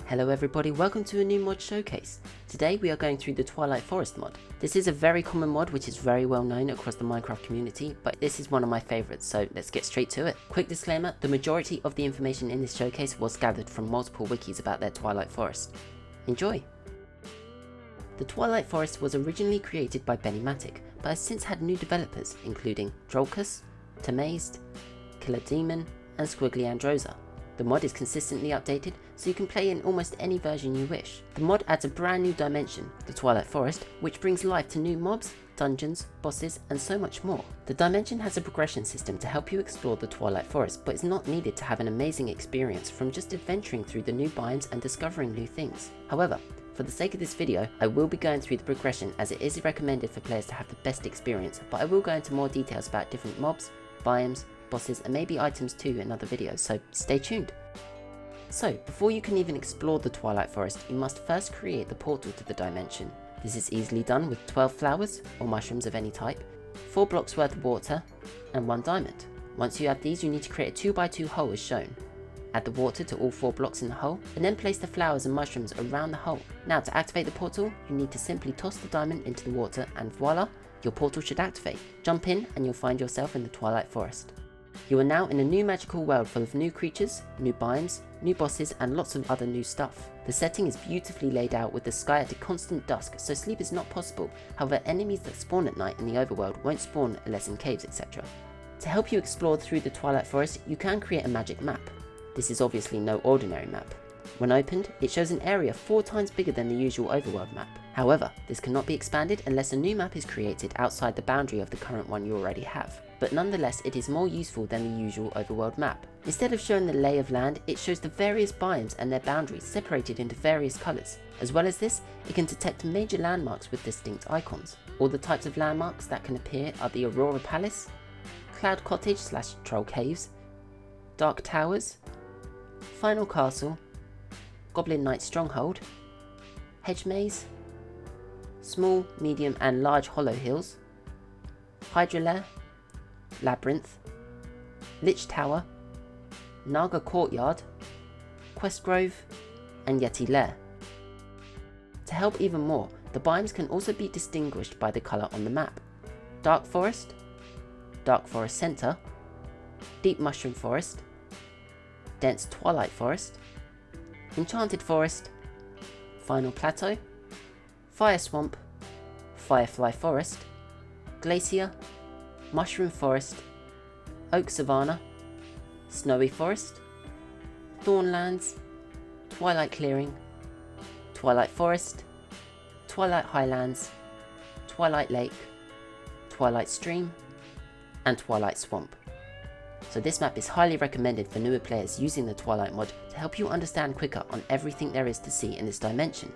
Hello everybody, welcome to a new mod showcase. Today we are going through the Twilight Forest mod. This is a very common mod which is very well known across the Minecraft community, but this is one of my favourites, so let's get straight to it. Quick disclaimer, the majority of the information in this showcase was gathered from multiple wikis about their Twilight Forest. Enjoy! The Twilight Forest was originally created by Benimatic, but has since had new developers including Drolkus, Tamazed, Killer Demon and Squiggly Androza. The mod is consistently updated, so you can play in almost any version you wish. The mod adds a brand new dimension, the Twilight Forest, which brings life to new mobs, dungeons, bosses, and so much more. The dimension has a progression system to help you explore the Twilight Forest, but is not needed to have an amazing experience from just adventuring through the new biomes and discovering new things. However, for the sake of this video, I will be going through the progression as it is recommended for players to have the best experience, but I will go into more details about different mobs, biomes, bosses and maybe items too in other videos, so stay tuned. So, before you can even explore the Twilight Forest, you must first create the portal to the dimension. This is easily done with 12 flowers, or mushrooms of any type, 4 blocks worth of water, and 1 diamond. Once you have these, you need to create a 2x2 hole as shown. Add the water to all 4 blocks in the hole, and then place the flowers and mushrooms around the hole. Now to activate the portal, you need to simply toss the diamond into the water and voila, your portal should activate. Jump in and you'll find yourself in the Twilight Forest. You are now in a new magical world full of new creatures, new biomes, new bosses and lots of other new stuff. The setting is beautifully laid out with the sky at a constant dusk, so sleep is not possible. However, enemies that spawn at night in the overworld won't spawn unless in caves, etc. To help you explore through the Twilight Forest, you can create a magic map. This is obviously no ordinary map. When opened, it shows an area 4 times bigger than the usual overworld map. However, this cannot be expanded unless a new map is created outside the boundary of the current one you already have. But nonetheless, it is more useful than the usual overworld map. Instead of showing the lay of land, it shows the various biomes and their boundaries separated into various colours. As well as this, it can detect major landmarks with distinct icons. All the types of landmarks that can appear are the Aurora Palace, Cloud Cottage / Troll Caves, Dark Towers, Final Castle, Goblin Knight Stronghold, Hedge Maze, Small, Medium and Large Hollow Hills, Hydra Lair, Labyrinth, Lich Tower, Naga Courtyard, Quest Grove and Yeti Lair. To help even more, the biomes can also be distinguished by the colour on the map. Dark Forest, Dark Forest Centre, Deep Mushroom Forest, Dense Twilight Forest, Enchanted Forest, Final Plateau, Fire Swamp, Firefly Forest, Glacier, Mushroom Forest, Oak Savanna, Snowy Forest, Thornlands, Twilight Clearing, Twilight Forest, Twilight Highlands, Twilight Lake, Twilight Stream, and Twilight Swamp. So this map is highly recommended for newer players using the Twilight mod to help you understand quicker on everything there is to see in this dimension.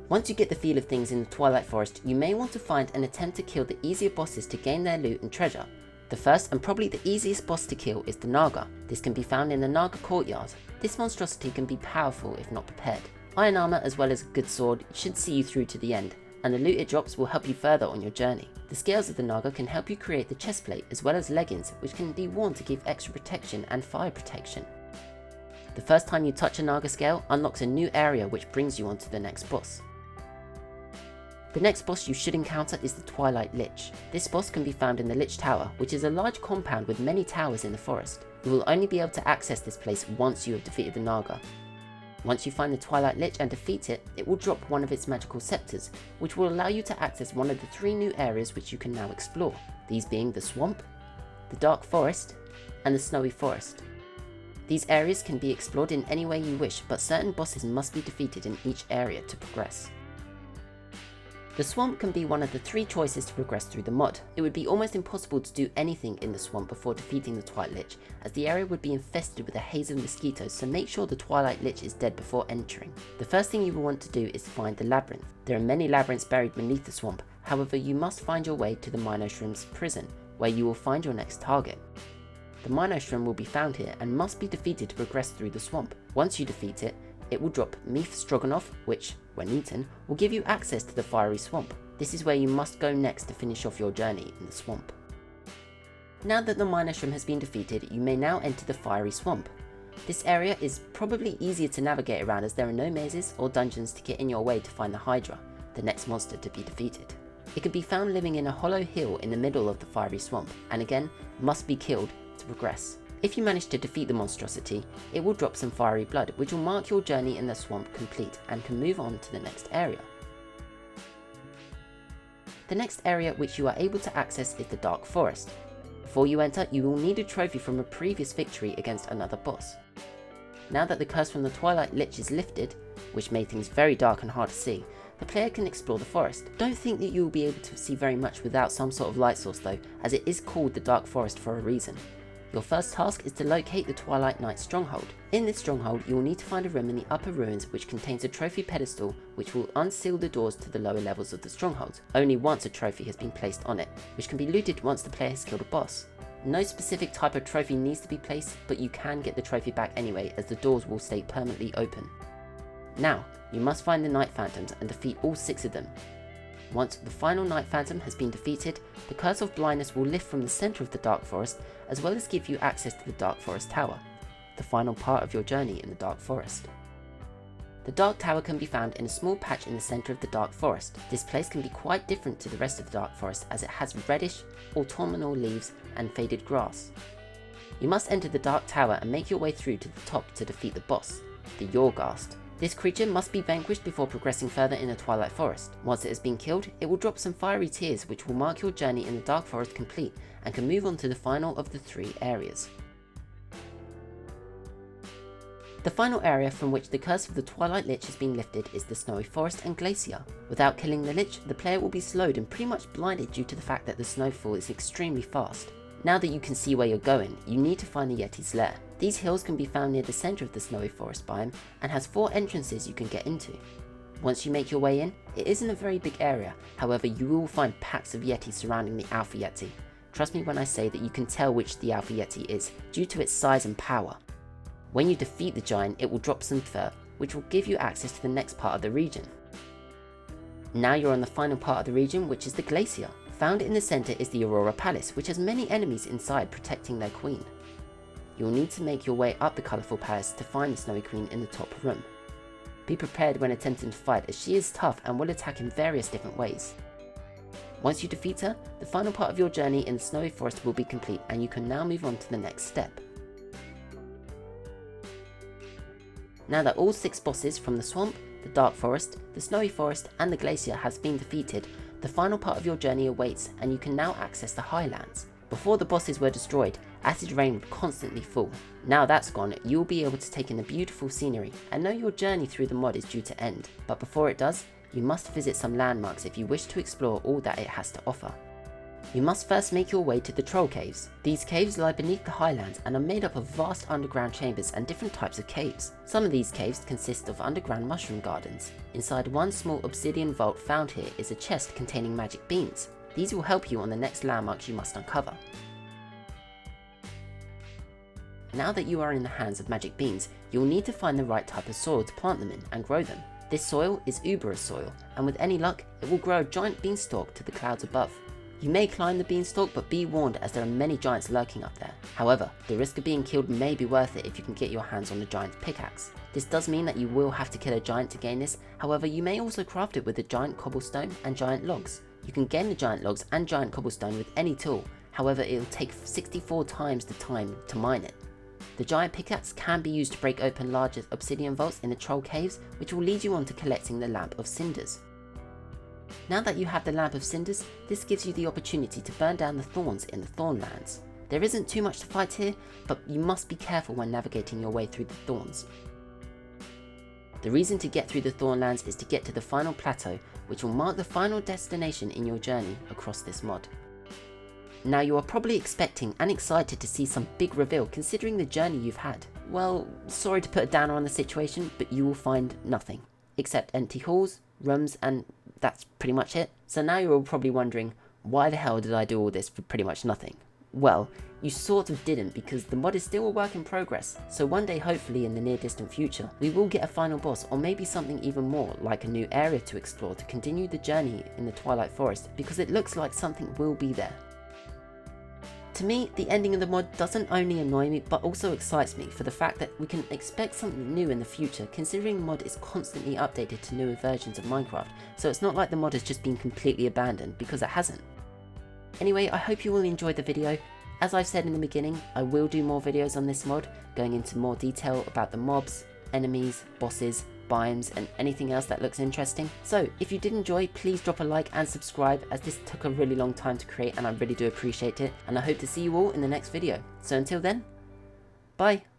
Once you get the feel of things in the Twilight Forest, you may want to find and attempt to kill the easier bosses to gain their loot and treasure. The first and probably the easiest boss to kill is the Naga. This can be found in the Naga Courtyard. This monstrosity can be powerful if not prepared. Iron armor as well as a good sword should see you through to the end, and the loot it drops will help you further on your journey. The scales of the Naga can help you create the chestplate as well as leggings, which can be worn to give extra protection and fire protection. The first time you touch a Naga scale unlocks a new area which brings you onto the next boss. The next boss you should encounter is the Twilight Lich. This boss can be found in the Lich Tower, which is a large compound with many towers in the forest. You will only be able to access this place once you have defeated the Naga. Once you find the Twilight Lich and defeat it, it will drop one of its magical scepters, which will allow you to access one of the 3 new areas which you can now explore, these being the Swamp, the Dark Forest, and the Snowy Forest. These areas can be explored in any way you wish, but certain bosses must be defeated in each area to progress. The Swamp can be one of the 3 choices to progress through the mod. It would be almost impossible to do anything in the Swamp before defeating the Twilight Lich, as the area would be infested with a haze of mosquitoes, so make sure the Twilight Lich is dead before entering. The first thing you will want to do is find the Labyrinth. There are many labyrinths buried beneath the Swamp, however you must find your way to the Minoshroom's prison, where you will find your next target. The Minoshroom will be found here and must be defeated to progress through the Swamp. Once you defeat it, it will drop Meath Stroganoff, which, when eaten, will give you access to the Fiery Swamp. This is where you must go next to finish off your journey in the Swamp. Now that the Minoshroom has been defeated, you may now enter the Fiery Swamp. This area is probably easier to navigate around as there are no mazes or dungeons to get in your way to find the Hydra, the next monster to be defeated. It can be found living in a hollow hill in the middle of the fiery swamp, and again, must be killed to progress. If you manage to defeat the monstrosity, it will drop some fiery blood, which will mark your journey in the swamp complete and can move on to the next area. The next area which you are able to access is the Dark Forest. Before you enter, you will need a trophy from a previous victory against another boss. Now that the curse from the Twilight Lich is lifted, which made things very dark and hard to see, the player can explore the forest. Don't think that you will be able to see very much without some sort of light source though, as it is called the Dark Forest for a reason. Your first task is to locate the Twilight Knight stronghold. In this stronghold, you will need to find a room in the upper ruins which contains a trophy pedestal which will unseal the doors to the lower levels of the stronghold, only once a trophy has been placed on it, which can be looted once the player has killed a boss. No specific type of trophy needs to be placed, but you can get the trophy back anyway as the doors will stay permanently open. Now, you must find the Night Phantoms and defeat all 6 of them. Once the final Night Phantom has been defeated, the Curse of Blindness will lift from the centre of the Dark Forest, as well as give you access to the Dark Forest Tower, the final part of your journey in the Dark Forest. The Dark Tower can be found in a small patch in the centre of the Dark Forest. This place can be quite different to the rest of the Dark Forest as it has reddish, autumnal leaves and faded grass. You must enter the Dark Tower and make your way through to the top to defeat the boss, the Yorghast. This creature must be vanquished before progressing further in the Twilight Forest. Once it has been killed, it will drop some fiery tears which will mark your journey in the Dark Forest complete and can move on to the final of the 3 areas. The final area from which the curse of the Twilight Lich has been lifted is the Snowy Forest and Glacier. Without killing the Lich, the player will be slowed and pretty much blinded due to the fact that the snowfall is extremely fast. Now that you can see where you're going, you need to find the Yeti's lair. These hills can be found near the centre of the Snowy Forest biome and has 4 entrances you can get into. Once you make your way in, it isn't a very big area, however you will find packs of Yetis surrounding the Alpha Yeti. Trust me when I say that you can tell which the Alpha Yeti is, due to its size and power. When you defeat the giant, it will drop some fur, which will give you access to the next part of the region. Now you're on the final part of the region, which is the Glacier. Found in the centre is the Aurora Palace, which has many enemies inside protecting their queen. You'll need to make your way up the colourful palace to find the Snowy Queen in the top room. Be prepared when attempting to fight as she is tough and will attack in various different ways. Once you defeat her, the final part of your journey in the Snowy Forest will be complete and you can now move on to the next step. Now that all 6 bosses from the swamp, the Dark Forest, the Snowy Forest and the Glacier has been defeated, the final part of your journey awaits and you can now access the Highlands. Before the bosses were destroyed, acid rain would constantly fall. Now that's gone, you'll be able to take in the beautiful scenery and know your journey through the mod is due to end. But before it does, you must visit some landmarks if you wish to explore all that it has to offer. You must first make your way to the Troll Caves. These caves lie beneath the Highlands and are made up of vast underground chambers and different types of caves. Some of these caves consist of underground mushroom gardens. Inside one small obsidian vault found here is a chest containing magic beans. These will help you on the next landmarks you must uncover. Now that you are in the hands of magic beans, you will need to find the right type of soil to plant them in and grow them. This soil is Uberous soil, and with any luck, it will grow a giant beanstalk to the clouds above. You may climb the beanstalk, but be warned as there are many giants lurking up there. However, the risk of being killed may be worth it if you can get your hands on the giant's pickaxe. This does mean that you will have to kill a giant to gain this, however you may also craft it with the giant cobblestone and giant logs. You can gain the giant logs and giant cobblestone with any tool, however it will take 64 times the time to mine it. The giant pickaxe can be used to break open larger obsidian vaults in the troll caves, which will lead you on to collecting the Lamp of Cinders. Now that you have the Lamp of Cinders, this gives you the opportunity to burn down the thorns in the Thornlands. There isn't too much to fight here, but you must be careful when navigating your way through the thorns. The reason to get through the Thornlands is to get to the final plateau, which will mark the final destination in your journey across this mod. Now you are probably expecting and excited to see some big reveal considering the journey you've had. Well, sorry to put a downer on the situation, but you will find nothing. Except empty halls, rooms, and that's pretty much it. So now you're all probably wondering, why the hell did I do all this for pretty much nothing? Well, you sort of didn't, because the mod is still a work in progress, so one day hopefully in the near distant future, we will get a final boss or maybe something even more like a new area to explore to continue the journey in the Twilight Forest, because it looks like something will be there. To me, the ending of the mod doesn't only annoy me, but also excites me for the fact that we can expect something new in the future, considering the mod is constantly updated to newer versions of Minecraft, so it's not like the mod has just been completely abandoned, because it hasn't. Anyway, I hope you all enjoyed the video. As I've said in the beginning, I will do more videos on this mod, going into more detail about the mobs, enemies, bosses, biomes, and anything else that looks interesting. So if you did enjoy, please drop a like and subscribe, as this took a really long time to create and I really do appreciate it, and I hope to see you all in the next video. So until then, bye!